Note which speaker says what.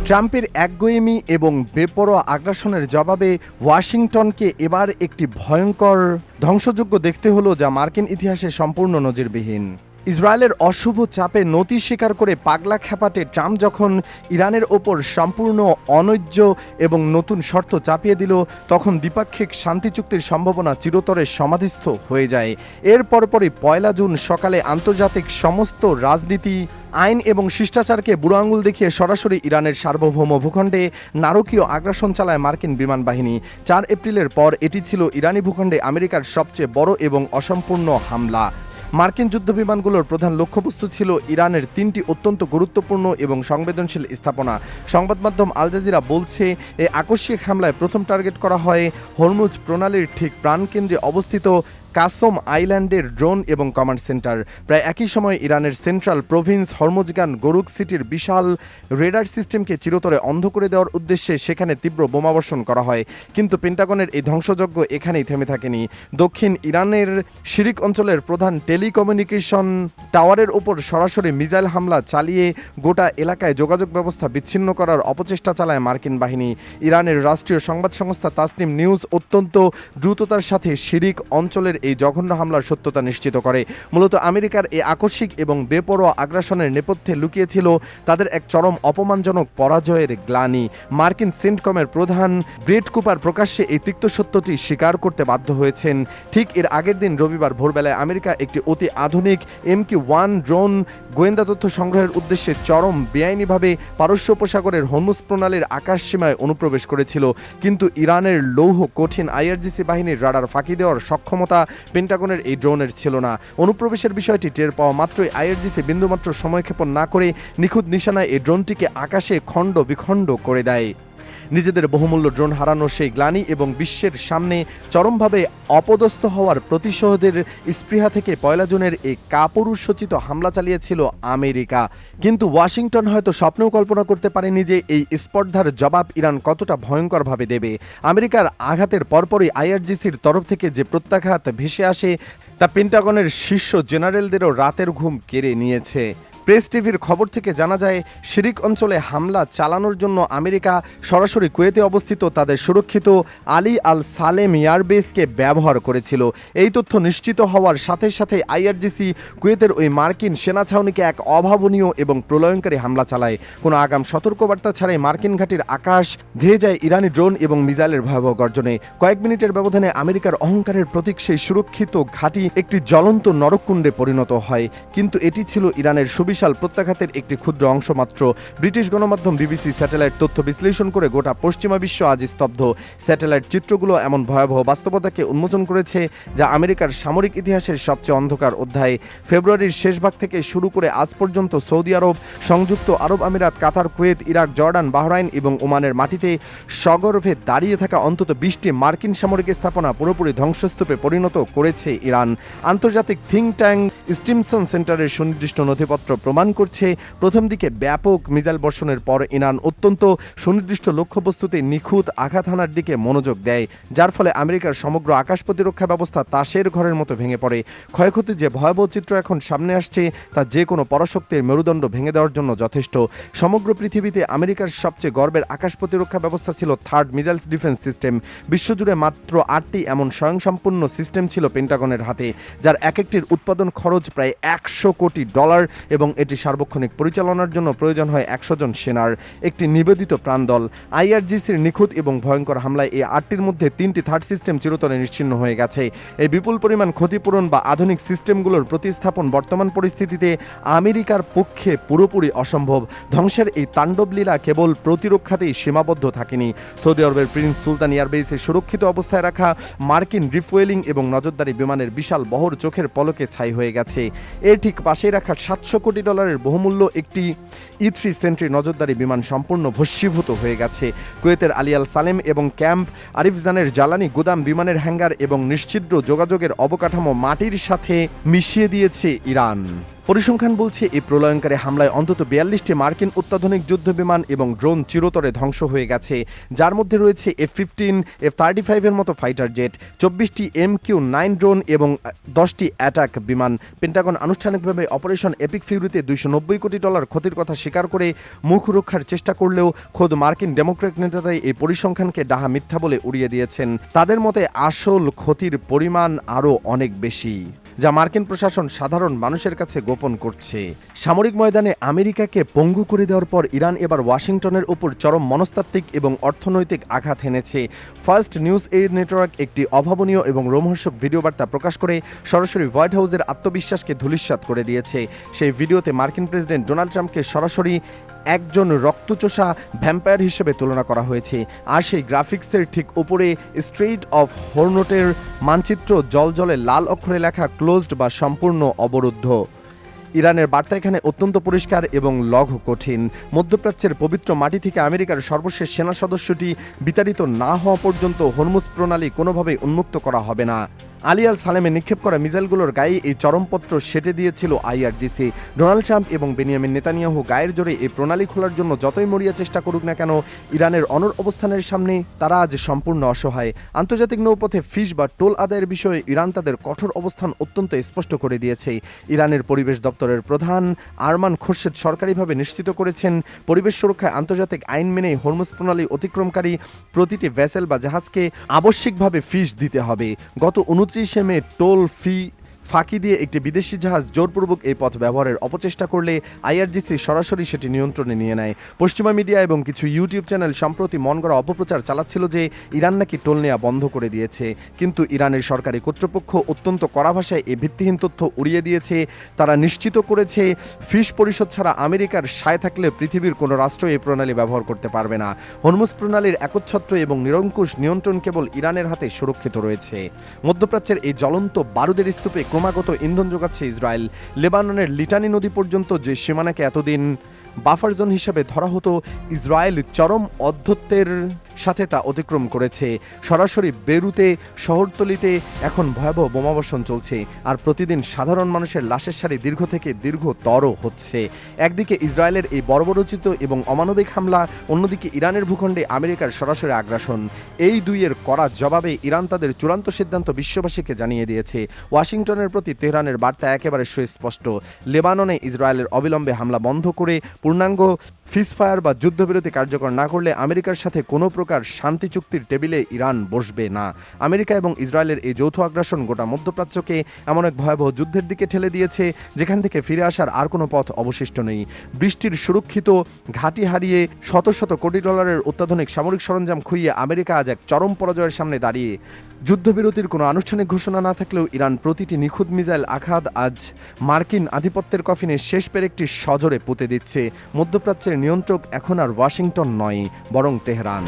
Speaker 1: ট্রাম্পের একগুঁয়েমি এবং বেপরোয়া আগ্রাসনের জবাবে ওয়াশিংটনকে এবার একটি ভয়ঙ্কর ধ্বংসযজ্ঞ দেখতে হলো, যা মার্কিন ইতিহাসে সম্পূর্ণ নজিরবিহীন। ইসরায়েলের অশুভ চাপে নতি স্বীকার করে পাগলা খ্যাপাটে ট্রাম্প যখন ইরানের ওপর সম্পূর্ণ অনৈর্য এবং নতুন শর্ত চাপিয়ে দিল, তখন দ্বিপাক্ষিক শান্তি চুক্তির সম্ভাবনা চিরতরে সমাধিস্থ হয়ে যায়। এর পরপরই 1 জুন সকালে আন্তর্জাতিক সমস্ত রাজনীতি, আইন এবং শিষ্টাচারকে বুড়ো আঙুল দেখিয়ে সরাসরি ইরানের সার্বভৌম ভূখণ্ডে নারকীয় আগ্রাসন চালায় মার্কিন বিমান বাহিনী। 4 এপ্রিলের পর এটি ছিল ইরানি ভূখণ্ডে আমেরিকার সবচেয়ে বড় এবং অসম্পূর্ণ হামলা। মার্কিন যুদ্ধবিমানগুলোর প্রধান লক্ষ্যবস্তু ছিল ইরানের 3টি অত্যন্ত গুরুত্বপূর্ণ এবং সংবেদনশীল স্থাপনা। সংবাদ মাধ্যম আল জাজিরা বলছে, এই আকস্মিক হামলায় প্রথম টার্গেট করা হয় হরমুজ প্রণালীর ঠিক প্রাণকেন্দ্রে অবস্থিত কাসম আইল্যান্ডের ড্রোন এবং কমান্ড সেন্টার। প্রায় একই সময় ইরানের সেন্ট্রাল প্রভিন্স হরমুজগান গোরুক সিটির বিশাল রেডার সিস্টেমকে চিরতরে অন্ধ করে দেওয়ার উদ্দেশ্যে সেখানে তীব্র বোমাবর্ষণ করা হয়। কিন্তু পেন্টাগনের এই ধ্বংসযজ্ঞ এখানেই থেমে থাকেনি। দক্ষিণ ইরানের শিরিক অঞ্চলের প্রধান টেলিকমিউনিকেশন টাওয়ারের উপর সরাসরি মিসাইল হামলা চালিয়ে গোটা এলাকায় যোগাযোগ ব্যবস্থা বিচ্ছিন্ন করার অপচেষ্টা চালায় মার্কিন বাহিনী। ইরানের রাষ্ট্রীয় সংবাদ সংস্থা তাসনিম নিউজ অত্যন্ত দ্রুততার সাথে শিরিক অঞ্চলের এই জঘন্য হামলার সত্যতা নিশ্চিত করে। মূলত আমেরিকার এই আকস্মিক এবং বেপরোয়া আগ্রাসনের নেপথ্যে লুকিয়েছিল তাদের এক চরম অপমানজনক পরাজয়ের গ্লানি। মার্কিন সেন্টকমের প্রধান ব্রেট কুপার প্রকাশ্যে এই তিক্ত সত্যটি স্বীকার করতে বাধ্য হয়েছেন। ঠিক এর আগের দিন রবিবার ভোরবেলায় আমেরিকা একটি অতি আধুনিক MQ-1 ড্রোন গোয়েন্দা তথ্য সংগ্রহের উদ্দেশ্যে চরম বেআইনিভাবে পারস্য উপসাগরের হরমুজ প্রণালীর আকাশ সীমায় অনুপ্রবেশ করেছিল। কিন্তু ইরানের লৌহ কঠিন IRGC বাহিনীর রাডার ফাঁকি দেওয়ার সক্ষমতা পেন্টাগনের এই ড্রোনের ছিল না। অনুপ্রবেশের বিষয়টি টের পাওয়া মাত্রই IRGC বিন্দুমাত্র সময়ক্ষেপণ না করে নিখুঁত নিশানায় এই ড্রোনটিকে আকাশে খণ্ড বিখণ্ড করে দেয়। নিজেদের বহুমূল্য ড্রোন হারানোর সেই গ্লানি এবং বিশ্বের সামনে চরমভাবে অপদস্থ হওয়ার প্রতিশোধের স্পৃহা থেকে 1 জুনের এই কাপুরুষোচিত হামলা চালিয়েছিল আমেরিকা। কিন্তু ওয়াশিংটন হয়তো স্বপ্নেও কল্পনা করতে পারেনি যে এই স্পর্ধার জবাব ইরান কতটা ভয়ঙ্করভাবে দেবে। আমেরিকার আঘাতের পরপরই IRGCর তরফ থেকে যে প্রত্যাঘাত ভেসে আসে তা পেন্টাগনের শীর্ষ জেনারেলদেরও রাতের ঘুম কেড়ে নিয়েছে। প্রেস টিভির খবর থেকে জানা যায়, শিরিক অঞ্চলে হামলা চালানোর জন্য আমেরিকা সরাসরি কুয়েতে অবস্থিত তাদের সুরক্ষিত আলী আল সালেম এয়ারবেসকে ব্যবহার করেছিল। এই তথ্য নিশ্চিত হওয়ার সাথে সাথে IRGC কুয়েতের ওই মার্কিন সেনা ছাউনিকে এক অভাবনীয় এবং প্রলয়ঙ্কারী হামলা চালায়। কোনো আগাম সতর্কবার্তা ছাড়াই মার্কিন ঘাঁটির আকাশ ধেয়ে যায় ইরানি ড্রোন এবং মিসাইলের ভয়াবহ গর্জনে। কয়েক মিনিটের ব্যবধানে আমেরিকার অহংকারের প্রতীক সেই সুরক্ষিত ঘাঁটি একটি জ্বলন্ত নরককুণ্ডে পরিণত হয়। কিন্তু এটি ছিল ইরানের বিশাল প্রত্যাঘাতের একটি ক্ষুদ্র অংশ মাত্র। ব্রিটিশ গণমাধ্যম BBC স্যাটেলাইট তথ্য বিশ্লেষণ করে গোটা পশ্চিমা বিশ্ব আজ স্তব্ধ। স্যাটেলাইট চিত্রগুলো এমন ভয়াবহ বাস্তবতাকে উন্মোচন করেছে যা আমেরিকার সামরিক ইতিহাসের সবচেয়ে অন্ধকার অধ্যায়। ফেব্রুয়ারির শেষ ভাগ থেকে শুরু করে আজ পর্যন্ত সৌদি আরব, সংযুক্ত আরব আমিরাত, কাতার, কুয়েত, ইরাক, জর্ডান, বাহরাইন এবং ওমানের মাটিতে সগর্ভে দাঁড়িয়ে থাকা অন্তত 20টি মার্কিন সামরিক স্থাপনা পুরোপুরি ধ্বংসস্তূপে পরিণত করেছে ইরান। আন্তর্জাতিক থিঙ্ক ট্যাঙ্ক স্টিমসন সেন্টারের সুনির্দিষ্ট নথিপত্র প্রমাণ করছে, প্রথম দিকে ব্যাপক মিসাইল বর্ষণের পর ইরান অত্যন্ত সুনির্দিষ্ট লক্ষ্যবস্তুতে নিখুঁত আঘাত হানার দিকে মনোযোগ দেয়, যার ফলে আমেরিকার সমগ্র আকাশ প্রতিরক্ষা ব্যবস্থা তাসের ঘরের মতো ভেঙে পড়ে। ক্ষয়ক্ষতির যে ভয়াবহ চিত্র এখন সামনে আসছে তা যে কোনো পরাশক্তির মেরুদণ্ড ভেঙে দেওয়ার জন্য যথেষ্ট। সমগ্র পৃথিবীতে আমেরিকার সবচেয়ে গর্বের আকাশ প্রতিরক্ষা ব্যবস্থা ছিল থার্ড মিসাইল ডিফেন্স সিস্টেম। বিশ্বজুড়ে মাত্র 8টি এমন স্বয়ংসম্পূর্ণ সিস্টেম ছিল পেন্টাগনের হাতে, যার এক একটির উৎপাদন খরচ প্রায় $100 কোটি এবং এটি সার্বক্ষণিক পরিচালনার জন্য প্রয়োজন হয় 100 জন সেনার একটি নিবেদিত প্রাণদল। IRGCর নিখুঁত এবং ভয়ঙ্কর হামলায় এই 8টির মধ্যে 3টি থার্ড সিস্টেম চিরতরে নিশ্চিহ্ন হয়ে গেছে। এই বিপুল পরিমাণ ক্ষতিপূরণ বা আধুনিক সিস্টেমগুলোর প্রতিস্থাপন বর্তমান পরিস্থিতিতে আমেরিকার পক্ষে পুরোপুরি অসম্ভব। ধ্বংসের এই তাণ্ডবলীলা কেবল প্রতিরক্ষাতেই সীমাবদ্ধ থাকেনি। সৌদি আরবের প্রিন্স সুলতান এয়ারবেসে সুরক্ষিত অবস্থায় রাখা মার্কিন রিফুয়েলিং এবং নজরদারি বিমানের বিশাল বহর চোখের পলকে ছাই হয়ে গেছে। এর ঠিক পাশেই রাখা $700 কোটি বহুমূল্য একটি E-3 সেন্ট্রি নজরদারি বিমান সম্পূর্ণ ভস্মীভূত হয়ে গেছে। কুয়েতের আলী আল সালেম এবং ক্যাম্প আরিফজানের জ্বালানি গুদাম, বিমানের হ্যাঙ্গার এবং নিশ্ছিদ্র যোগাযোগের অবকাঠামো মাটির সাথে মিশিয়ে দিয়েছে ইরান। পরিসংখ্যান বলছে এই প্রলয়ঙ্কারী হামলায় অন্তত 42টি মার্কিন অত্যাধুনিক যুদ্ধবিমান এবং ড্রোন চিরতরে ধ্বংস হয়ে গেছে, যার মধ্যে রয়েছে F-15, F-35 এর মতো ফাইটার জেট, 24টি MQ-9 ড্রোন এবং 10টি অ্যাটাক বিমান। পেন্টাগন আনুষ্ঠানিকভাবে অপারেশন এপিক ফিউরিতে $290 কোটি ক্ষতির কথা স্বীকার করে মুখ রক্ষার চেষ্টা করলেও খোদ মার্কিন ডেমোক্র্যাট নেতারাই এই পরিসংখ্যানকে ডাহা মিথ্যা বলে উড়িয়ে দিয়েছেন। তাদের মতে আসল ক্ষতির পরিমাণ আরও অনেক বেশি, যা মার্কিন প্রশাসন সাধারণ মানুষের কাছে গোপন করছে। সামরিক ময়দানে আমেরিকাকে পঙ্গু করে দেওয়ার পর ইরান এবার ওয়াশিংটনের উপর চরম মনস্তাত্ত্বিক এবং অর্থনৈতিক আঘাত হেনেছে। ফার্স্ট নিউজ এইড নেটওয়ার্ক একটি অভাবনীয় এবং রোমহর্ষক ভিডিও বার্তা প্রকাশ করে সরাসরি হোয়াইট হাউসের আত্মবিশ্বাসকে ধূলিসাৎ করে দিয়েছে। সেই ভিডিওতে মার্কিন প্রেসিডেন্ট ডোনাল্ড ট্রাম্পকে সরাসরি একজন রক্তচোষা ভ্যাম্পায়ার হিসেবে তুলনা করা হয়েছে। আর সেই গ্রাফিক্সের ঠিক উপরে স্ট্রেইট অফ হরমুজের মানচিত্র জলজলে লাল অক্ষরে লেখা ক্লোজড বা সম্পূর্ণ অবরুদ্ধ। ইরানের বার্তা এখানে অত্যন্ত পরিষ্কার এবং লঘু কঠিন। মধ্যপ্রাচ্যের পবিত্র মাটি থেকে আমেরিকার সর্বশেষ সেনা সদস্যটি বিতাড়িত না হওয়া পর্যন্ত হরমুজ প্রণালী কোনোভাবেই উন্মুক্ত করা হবে না। আলী আল সালেমে নিক্ষেপ করা মিসাইলগুলোর গায়ে এই চরমপত্র সেটে দিয়েছিল আইআরজিসি। ডোনাল্ড ট্রাম্প এবং বেনিয়ামিন নেতানিয়াহু গায়ের জোরে এই প্রণালী খোলার জন্য যতই মরিয়া চেষ্টা করুক না কেন, ইরানের অনড় অবস্থানের সামনে তারা আজ সম্পূর্ণ অসহায়। আন্তর্জাতিক নৌপথে ফিস বা টোল আদায়ের বিষয়ে ইরান তাদের কঠোর অবস্থান অত্যন্ত স্পষ্ট করে দিয়েছে। ইরানের পরিবেশ দপ্তরের প্রধান আরমান খোরশেদ সরকারিভাবে নিশ্চিত করেছেন, পরিবেশ সুরক্ষায় আন্তর্জাতিক আইন মেনেই হরমুজ প্রণালী অতিক্রমকারী প্রতিটি ভেসেল বা জাহাজকে আবশ্যিকভাবে ফিস দিতে হবে। গত 29 মে টোল ফি ফাঁকি দিয়ে একটি বিদেশি জাহাজ জোরপূর্বক এই পথ ব্যবহারের অপচেষ্টা করলে আইআরজিসি সরাসরি সেটি নিয়ন্ত্রণে নিয়ে নেয়। পশ্চিমা মিডিয়া এবং কিছু ইউটিউব চ্যানেল সম্প্রতি মন গড়া অপপ্রচার চালাচ্ছিল যে ইরান নাকি টোল নেওয়া বন্ধ করে দিয়েছে, কিন্তু ইরানের সরকারি কর্তৃপক্ষ অত্যন্ত কড়া ভাষায় এই ভিত্তিহীন তথ্য উড়িয়ে দিয়েছে। তারা নিশ্চিত করেছে ফিস পরিষদ ছাড়া আমেরিকার সায় থাকলে পৃথিবীর কোনো রাষ্ট্র এই প্রণালী ব্যবহার করতে পারবে না। হরমুজ প্রণালীর একচ্ছত্র এবং নিরঙ্কুশ নিয়ন্ত্রণ কেবল ইরানের হাতে সুরক্ষিত রয়েছে। মধ্যপ্রাচ্যের এই জ্বলন্ত বারুদের স্তূপে ক্রমাগত ইন্ধন যোগাচ্ছে ইসরায়েল। লেবাননের লিটানি নদী পর্যন্ত যে সীমানাকে এতদিন বাফার জোন হিসেবে ধরা হতো, ইসরায়েল চরম অধ্যত্বের সাথে তা অতিক্রম করেছে। সরাসরি বেরুতে শহরতলিতে এখন ভয়াবহ বোমাবর্ষণ চলছে, আর প্রতিদিন সাধারণ মানুষের লাশের সারি দীর্ঘ থেকে দীর্ঘতর হচ্ছে। একদিকে ইসরায়েলের এই বর্বরোচিত এবং অমানবিক হামলা, অন্যদিকে ইরানের ভূখণ্ডে আমেরিকার সরাসরি আগ্রাসন। এই দুইয়ের কড়া জবাবে ইরান তাদের চূড়ান্ত সিদ্ধান্ত বিশ্ববাসীকে জানিয়ে দিয়েছে। ওয়াশিংটনের প্রতি তেহরানের বার্তা একেবারে সুস্পষ্ট। লেবাননে ইসরায়েলের অবিলম্বে হামলা বন্ধ করে পূর্ণাঙ্গ সিজফায়ার বা যুদ্ধবিরতি কার্যকর না করলে আমেরিকার সাথে কোনো প্রকার শান্তি চুক্তির টেবিলে ইরান বসবে না। আমেরিকা এবং ইসরায়েলের এই যৌথ আগ্রাসন গোটা মধ্যপ্রাচ্যকে এমন এক ভয়াবহ যুদ্ধের দিকে ঠেলে দিয়েছে, যেখান থেকে ফিরে আসার আর কোনো পথ অবশিষ্ট নেই। বৃষ্টির সুরক্ষিত ঘাঁটি হারিয়ে শত শত কোটি ডলারের অত্যাধুনিক সামরিক সরঞ্জাম খুইয়ে আমেরিকা আজ এক চরম পরাজয়ের সামনে দাঁড়িয়ে। যুদ্ধবিরতির কোনো আনুষ্ঠানিক ঘোষণা না থাকলেও ইরান প্রতিটি নিখুঁত মিসাইল আঘাত আজ মার্কিন আধিপত্যের কফিনে শেষ পেরেকটি সজোরে পুঁতে দিচ্ছে। মধ্যপ্রাচ্যের নিয়ন্ত্রক এখন আর ওয়াশিংটন নয়, বরং তেহরান।